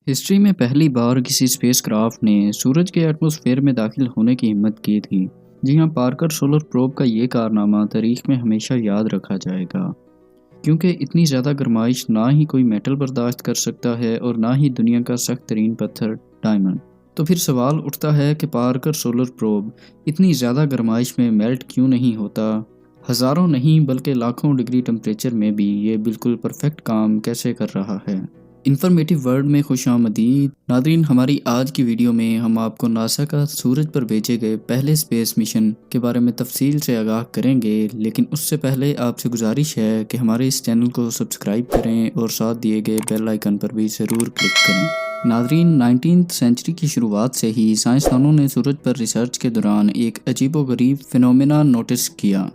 History میں پہلی بار کسی اسپیس کرافٹ نے سورج کے ایٹماسفیئر میں داخل ہونے کی ہمت کی تھی۔ جی ہاں، پارکر سولر پروب کا یہ کارنامہ تاریخ میں ہمیشہ یاد رکھا جائے گا، کیونکہ اتنی زیادہ گرمائش نہ ہی کوئی میٹل برداشت کر سکتا ہے اور نہ ہی دنیا کا سخت ترین پتھر ڈائمنڈ۔ تو پھر سوال اٹھتا ہے کہ پارکر سولر پروب اتنی زیادہ گرمائش میں میلٹ کیوں نہیں ہوتا؟ ہزاروں نہیں بلکہ لاکھوں ڈگری ٹمپریچر میں بھی یہ بالکل پرفیکٹ کام کیسے کر رہا ہے؟ انفارمیٹو ورلڈ میں خوش آمدید ناظرین۔ ہماری آج کی ویڈیو میں ہم آپ کو ناسا کا سورج پر بھیجے گئے پہلے اسپیس مشن کے بارے میں تفصیل سے آگاہ کریں گے، لیکن اس سے پہلے آپ سے گزارش ہے کہ ہمارے اس چینل کو سبسکرائب کریں اور ساتھ دیے گئے بیل آئیکن پر بھی ضرور کلک کریں۔ ناظرین، 19 سینچری کی شروعات سے ہی سائنسدانوں نے سورج پر ریسرچ کے دوران ایک عجیب و غریب فینومینا نوٹس کیا۔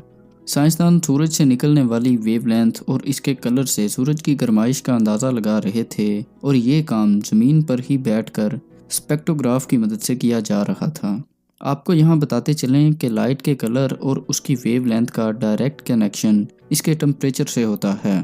سائنسدان سورج سے نکلنے والی ویو لینتھ اور اس کے کلر سے سورج کی گرمائش کا اندازہ لگا رہے تھے، اور یہ کام زمین پر ہی بیٹھ کر اسپیکٹروگراف کی مدد سے کیا جا رہا تھا۔ آپ کو یہاں بتاتے چلیں کہ لائٹ کے کلر اور اس کی ویو لینتھ کا ڈائریکٹ کنیکشن اس کے ٹمپریچر سے ہوتا ہے۔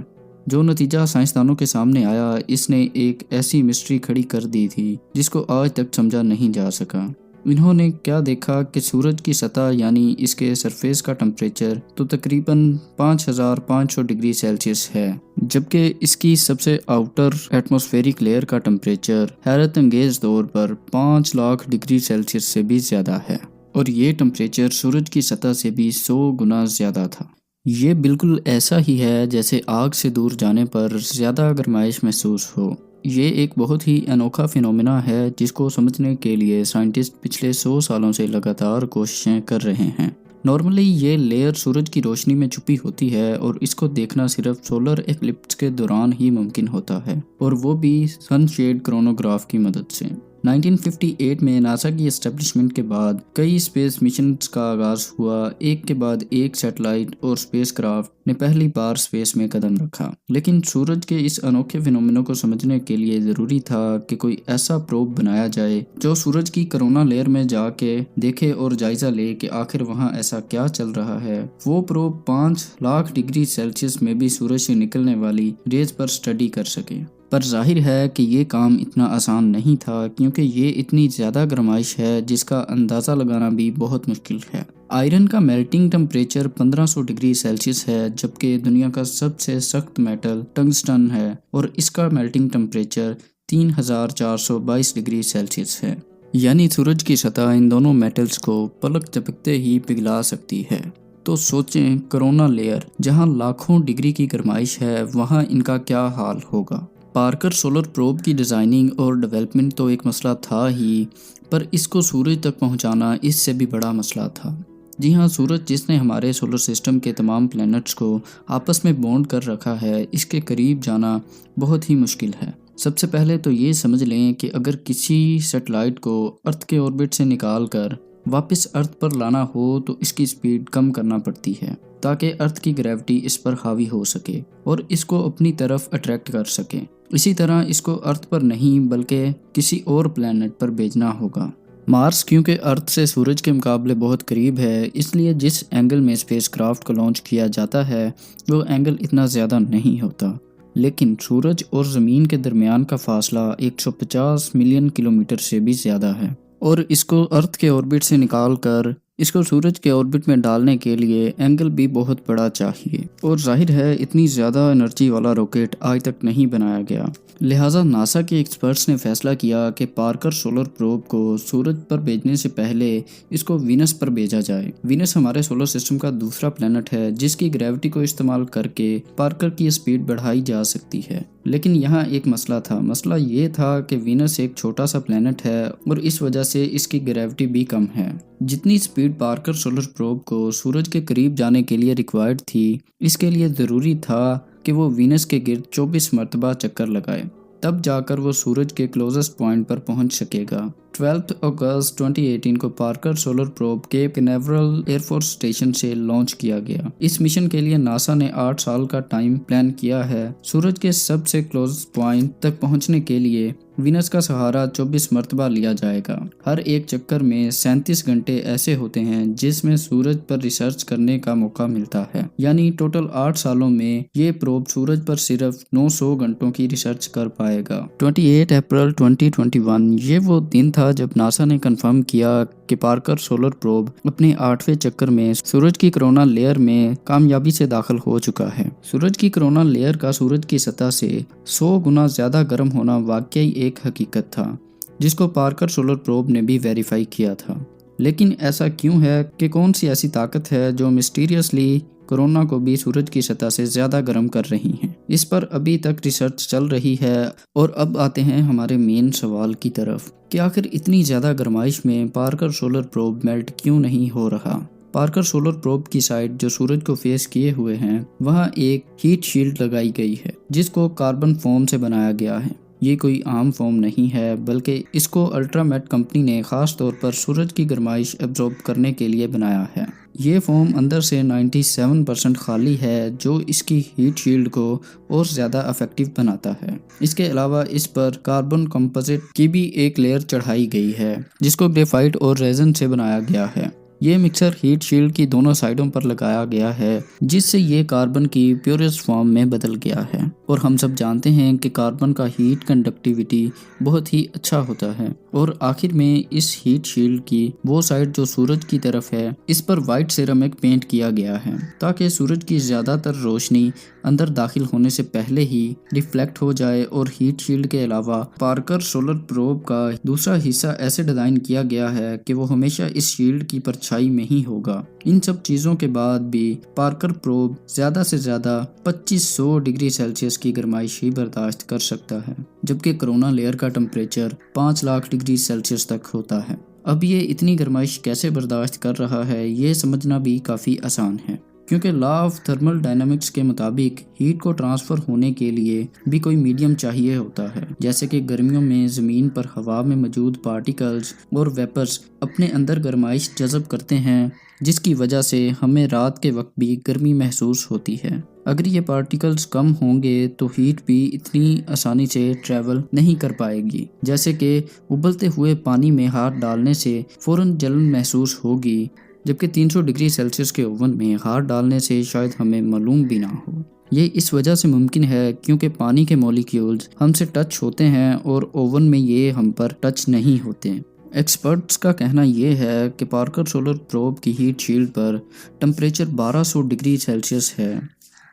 جو نتیجہ سائنسدانوں کے سامنے آیا، اس نے ایک ایسی مسٹری کھڑی کر دی تھی جس کو آج تک سمجھا نہیں جا سکا۔ انہوں نے کیا دیکھا کہ سورج کی سطح یعنی اس کے سرفیس کا ٹمپریچر تو تقریباً 5500 ڈگری سیلسیس ہے، جبکہ اس کی سب سے آؤٹر ایٹماسفیرک لیئر کا ٹمپریچر حیرت انگیز طور پر 5 لاکھ ڈگری سیلسیس سے بھی زیادہ ہے، اور یہ ٹمپریچر سورج کی سطح سے بھی 100 گنا زیادہ تھا۔ یہ بالکل ایسا ہی ہے جیسے آگ سے دور جانے پر زیادہ گرمائش محسوس ہو۔ یہ ایک بہت ہی انوکھا فینومینا ہے جس کو سمجھنے کے لیے سائنٹسٹ پچھلے 100 سالوں سے لگاتار کوششیں کر رہے ہیں۔ نارملی یہ لیئر سورج کی روشنی میں چھپی ہوتی ہے اور اس کو دیکھنا صرف سولر ایکلپس کے دوران ہی ممکن ہوتا ہے، اور وہ بھی سن شیڈ کرونوگراف کی مدد سے۔ 1958 میں ناسا کی اسٹیبلشمنٹ کے بعد کئی اسپیس مشنز کا آغاز ہوا۔ ایک کے بعد ایک سیٹلائٹ اور اسپیس کرافٹ نے پہلی بار اسپیس میں قدم رکھا، لیکن سورج کے اس انوکھے فینومینا کو سمجھنے کے لیے ضروری تھا کہ کوئی ایسا پروب بنایا جائے جو سورج کی کرونا لیئر میں جا کے دیکھے اور جائزہ لے کہ آخر وہاں ایسا کیا چل رہا ہے۔ وہ پروب 5 لاکھ ڈگری سیلسیس میں بھی سورج سے نکلنے والی ریز پر سٹڈی کر سکے۔ پر ظاہر ہے کہ یہ کام اتنا آسان نہیں تھا، کیونکہ یہ اتنی زیادہ گرمائش ہے جس کا اندازہ لگانا بھی بہت مشکل ہے۔ آئرن کا میلٹنگ ٹمپریچر 1500 ڈگری سیلسیس ہے، جبکہ دنیا کا سب سے سخت میٹل ٹنگسٹن ہے اور اس کا میلٹنگ ٹمپریچر 3422 ڈگری سیلسیس ہے۔ یعنی سورج کی سطح ان دونوں میٹلز کو پلک جھپکتے ہی پگھلا سکتی ہے۔ تو سوچیں، کرونا لیئر جہاں لاکھوں ڈگری کی گرمائش ہے، وہاں ان کا کیا حال ہوگا؟ پارکر سولر پروب کی ڈیزائننگ اور ڈیولپمنٹ تو ایک مسئلہ تھا ہی، پر اس کو سورج تک پہنچانا اس سے بھی بڑا مسئلہ تھا۔ جی ہاں، سورج جس نے ہمارے سولر سسٹم کے تمام پلینٹس کو آپس میں بونڈ کر رکھا ہے، اس کے قریب جانا بہت ہی مشکل ہے۔ سب سے پہلے تو یہ سمجھ لیں کہ اگر کسی سیٹلائٹ کو ارتھ کے آربٹ سے نکال کر واپس ارتھ پر لانا ہو تو اس کی سپیڈ کم کرنا پڑتی ہے، تاکہ ارتھ کی گریوٹی اس پر حاوی ہو سکے اور اس کو اپنی طرف اٹریکٹ کر سکے۔ اسی طرح اس کو ارتھ پر نہیں بلکہ کسی اور پلینٹ پر بھیجنا ہوگا۔ مارس کیونکہ ارتھ سے سورج کے مقابلے بہت قریب ہے، اس لیے جس اینگل میں اسپیس کرافٹ کو لانچ کیا جاتا ہے وہ اینگل اتنا زیادہ نہیں ہوتا، لیکن سورج اور زمین کے درمیان کا فاصلہ 150 ملین کلومیٹر سے بھی زیادہ ہے، اور اس کو ارتھ کے آربٹ سے نکال کر اس کو سورج کے آربٹ میں ڈالنے کے لیے اینگل بھی بہت بڑا چاہیے، اور ظاہر ہے اتنی زیادہ انرجی والا راکٹ آج تک نہیں بنایا گیا۔ لہٰذا ناسا کے ایکسپرٹس نے فیصلہ کیا کہ پارکر سولر پروب کو سورج پر بھیجنے سے پہلے اس کو وینس پر بھیجا جائے۔ وینس ہمارے سولر سسٹم کا دوسرا پلینٹ ہے جس کی گریوٹی کو استعمال کر کے پارکر کی سپیڈ بڑھائی جا سکتی ہے، لیکن یہاں ایک مسئلہ تھا۔ مسئلہ یہ تھا کہ وینس ایک چھوٹا سا پلینٹ ہے اور اس وجہ سے اس کی گریوٹی بھی کم ہے۔ جتنی سپیڈ پارکر سولر پروب کو سورج کے قریب جانے کے لیے ریکوائرڈ تھی، اس کے لیے ضروری تھا کہ وہ وینس کے گرد 24 مرتبہ چکر لگائے، تب جا کر وہ سورج کے کلوزسٹ پوائنٹ پر پہنچ سکے گا۔ 12 اگست 2018 کو Parker solar probe Cape Canaveral Air Force Station سے لانچ کیا گیا۔ اس مشن کے لیے ناسا نے 8 سال کا ٹائم پلان کیا ہے۔ سورج کے سب سے کلوز پوائنٹ تک پہنچنے کے لیے وینس کا سہارا 24 مرتبہ لیا جائے گا۔ ہر ایک چکر میں 37 گھنٹے ایسے ہوتے ہیں جس میں سورج پر ریسرچ کرنے کا موقع ملتا ہے، یعنی ٹوٹل 8 سالوں میں یہ پروب سورج پر صرف 900 گھنٹوں کی ریسرچ کر پائے گا۔ 28 اپریل 2021 یہ وہ دن تھا جب ناسا نے کنفرم کیا کہ پارکر سولر پروب اپنے 8ویں چکر میں سورج کی کرونا لیئر میں کامیابی سے داخل ہو چکا ہے۔ سورج کی کرونا لیئر کا سورج کی سطح سے 100 گنا زیادہ گرم ہونا واقعی ایک حقیقت تھا، جس کو پارکر سولر پروب نے بھی ویریفائی کیا تھا۔ لیکن ایسا کیوں ہے کہ کون سی ایسی طاقت ہے جو مسٹیریسلی کرونا کو بھی سورج کی سطح سے زیادہ گرم کر رہی ہیں؟ اس پر ابھی تک ریسرچ چل رہی ہے۔ اور اب آتے ہیں ہمارے مین سوال کی طرف کہ آخر اتنی زیادہ گرمائش میں پارکر سولر پروب میلٹ کیوں نہیں ہو رہا؟ پارکر سولر پروب کی سائٹ جو سورج کو فیس کیے ہوئے ہیں، وہاں ایک ہیٹ شیلڈ لگائی گئی ہے جس کو کاربن فوم سے بنایا گیا ہے۔ یہ کوئی عام فوم نہیں ہے، بلکہ اس کو الٹرامیٹ کمپنی نے خاص طور پر سورج کی گرمائش ایبزارب کرنے کے لیے بنایا ہے۔ یہ فوم اندر سے 97% خالی ہے، جو اس کی ہیٹ شیلڈ کو اور زیادہ افیکٹو بناتا ہے۔ اس کے علاوہ اس پر کاربن کمپوزٹ کی بھی ایک لیئر چڑھائی گئی ہے جس کو گریفائٹ اور ریزن سے بنایا گیا ہے۔ یہ مکسر ہیٹ شیلڈ کی دونوں سائڈوں پر لگایا گیا ہے جس سے یہ کاربن کی پیورسٹ فارم میں بدل گیا ہے۔ اور ہم سب جانتے ہیں کہ کاربن کا ہیٹ کنڈکٹیوٹی بہت ہی اچھا ہوتا ہے۔ اور آخر میں اس ہیٹ شیلڈ کی وہ سائڈ جو سورج کی طرف ہے، اس پر وائٹ سیرامک پینٹ کیا گیا ہے تاکہ سورج کی زیادہ تر روشنی اندر داخل ہونے سے پہلے ہی ریفلیکٹ ہو جائے۔ اور ہیٹ شیلڈ کے علاوہ پارکر سولر پروب کا دوسرا حصہ ایسے ڈیزائن کیا گیا ہے کہ وہ ہمیشہ اس شیلڈ کی پرچھائی میں ہی ہوگا۔ ان سب چیزوں کے بعد بھی پارکر پروب زیادہ سے زیادہ 2500 ڈگری سیلسیس کی گرمائش ہی برداشت کر سکتا ہے، جبکہ کرونا لیئر کا ٹمپریچر 5 لاکھ ڈگری سیلسیس تک ہوتا ہے۔ اب یہ اتنی گرمائش کیسے برداشت کر رہا ہے، یہ سمجھنا بھی کافی آسان ہے، کیونکہ لا آف تھرمل ڈائنامکس کے مطابق ہیٹ کو ٹرانسفر ہونے کے لیے بھی کوئی میڈیم چاہیے ہوتا ہے، جیسے کہ گرمیوں میں زمین پر ہوا میں موجود پارٹیکلز اور ویپرز اپنے اندر گرمائش جذب کرتے ہیں، جس کی وجہ سے ہمیں رات کے وقت بھی گرمی محسوس ہوتی ہے۔ اگر یہ پارٹیکلز کم ہوں گے تو ہیٹ بھی اتنی آسانی سے ٹریول نہیں کر پائے گی، جیسے کہ ابلتے ہوئے پانی میں ہاتھ ڈالنے سے فوراً جلن محسوس ہوگی، جبکہ 300 ڈگری سیلسیس کے اوون میں ہاتھ ڈالنے سے شاید ہمیں معلوم بھی نہ ہو۔ یہ اس وجہ سے ممکن ہے کیونکہ پانی کے مولیکیولز ہم سے ٹچ ہوتے ہیں اور اوون میں یہ ہم پر ٹچ نہیں ہوتے۔ ایکسپرٹس کا کہنا یہ ہے کہ پارکر سولر پروب کی ہیٹ شیلڈ پر ٹمپریچر 1200 ڈگری سیلسیس ہے،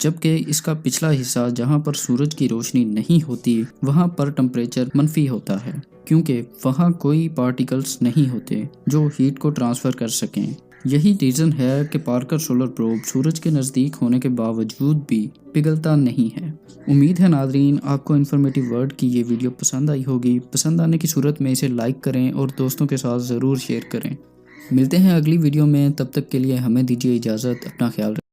جبکہ اس کا پچھلا حصہ جہاں پر سورج کی روشنی نہیں ہوتی وہاں پر ٹمپریچر منفی ہوتا ہے، کیونکہ وہاں کوئی پارٹیکلز نہیں ہوتے جو ہیٹ کو ٹرانسفر کر سکیں۔ یہی ریزن ہے کہ پارکر سولر پروب سورج کے نزدیک ہونے کے باوجود بھی پگھلتا نہیں ہے۔ امید ہے ناظرین آپ کو انفارمیٹو ورلڈ کی یہ ویڈیو پسند آئی ہوگی۔ پسند آنے کی صورت میں اسے لائک کریں اور دوستوں کے ساتھ ضرور شیئر کریں۔ ملتے ہیں اگلی ویڈیو میں، تب تک کے لیے ہمیں دیجیے اجازت، اپنا خیال رکھیں۔